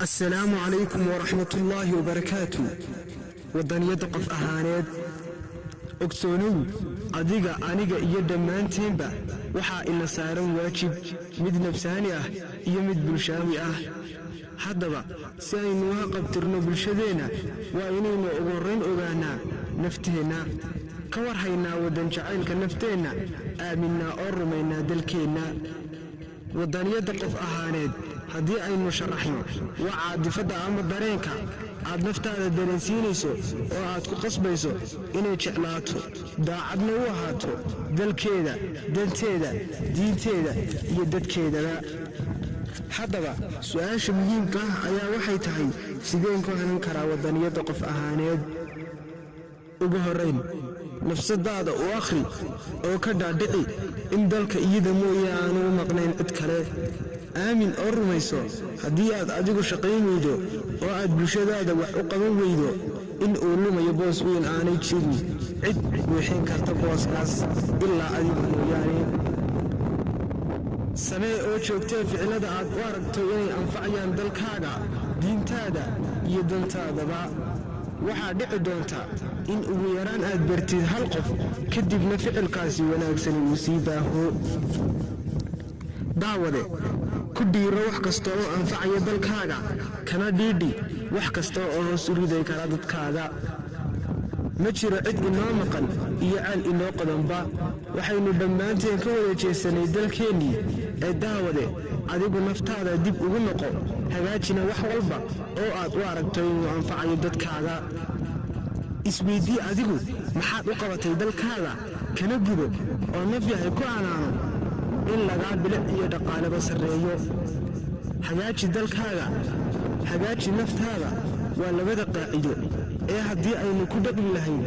السلام عليكم ورحمة الله وبركاته. ودنيا قف أهانيد أكسونو أديقا أنيقا إيدا مانتينبا وحا إلا سارن واجب مد نفساني يمد بلشاوي حدبا ساين واقب ترنو بلشدينا وإنينو أغرين أغانا نفتهنا كورحينا ودن جعيلك نفتينا آمنا أرمينا دلكينا ودنيا قف أهانيد haddii aynu sharaxno waa caadifada ama dareenka aad naftaada dareensiinayso oo aad ku qasbayso inay jeclaato daacadna u ahaato dalkeeda danteeda diinteeda iyo dadkeedaba haddaba su'aasha muhiimka ah ayaa waxay tahay sideen ku hanan karaa wadaniyada qof ahaaneed ugu horeyn nafsadaada u akhri oo ka dhaadhici in dalka iyada mooyee aanu u maqnayn cid kale آمن أرميسو هديات أديكو شقين ويدو وعاد بلشدادا وحقبان ويدو إن أولو ما يبوس وين آني تشيري عد ويحين كارتبوس ناس إلا أديكو موياني سمي أوشوكتين في علادة عدوارك تويني أنفعيان دالكاغا دين تادا يدن تادا با waxaa dhici doonta in ugu yaraan aad bartid hal qof kadibna ficilkaasi wanaagsan uu sii baaho daawade ku dhiiro wax kasta oo anfacaya dalkaaga kana dhiidhi wax kasta oo hoos u riday kara dadkaaga ma jiro cid inoo maqan iyo caal inoo qodanba waxaynu dhammaanteen ka wada jeesanay dalkeennii ee daawade adigu naftaada dib ugu noqo hagaajina wax walba oo aad u aragto inuu anfacayo dadkaaga isweydii adigu maxaad u qabatay dalkaaga kana gudo oo naf yahay ku anaano in lagaa bilic iyo dhaqaalaba sarreeyo hagaaji dalkaaga hagaaji naftaada waa labada qaacido ee haddii aynu ku dhaqmi lahayn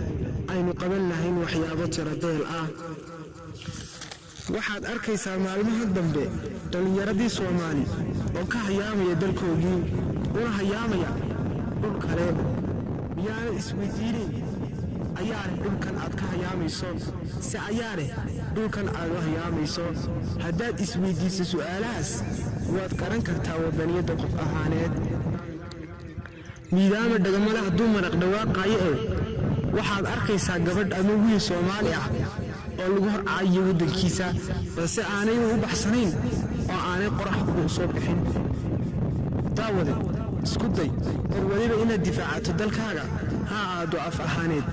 aynu qaban lahayn waxyaabo tiradeel ah waxaad arkaysaa maalmaha dambe dhallinyaradii Soomaali oo ka hayaamaya dalkoogii una hayaamaya dhul kale miyaana isweydiinin ayaane dhulkan aad ka hayaamayso si ayaane dhulkan aad u hayaamayso haddaad isweydiiso su'aalahaas waad qaran kartaa wadaniyada qof ahaaneed miidaama dhagamada hadduu maraq dhawaaqaayo waxaad arkaysaa gabadh ama wiil Soomaali ah oo lagu horcaayo wadankiisa balse aanay u baxsanayn oo aanay qorax u soo bixin daawade isku day waliba inaad difaacato dalkaaga ha aado af ahaaneed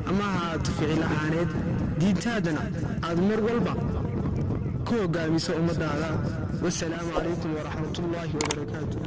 ama ha aado ficil ahaaneed diintaadana aad mar walba ku hogaamiso ummadaada wassalaamu calaykum waraxmatullaahi wabarakaatuh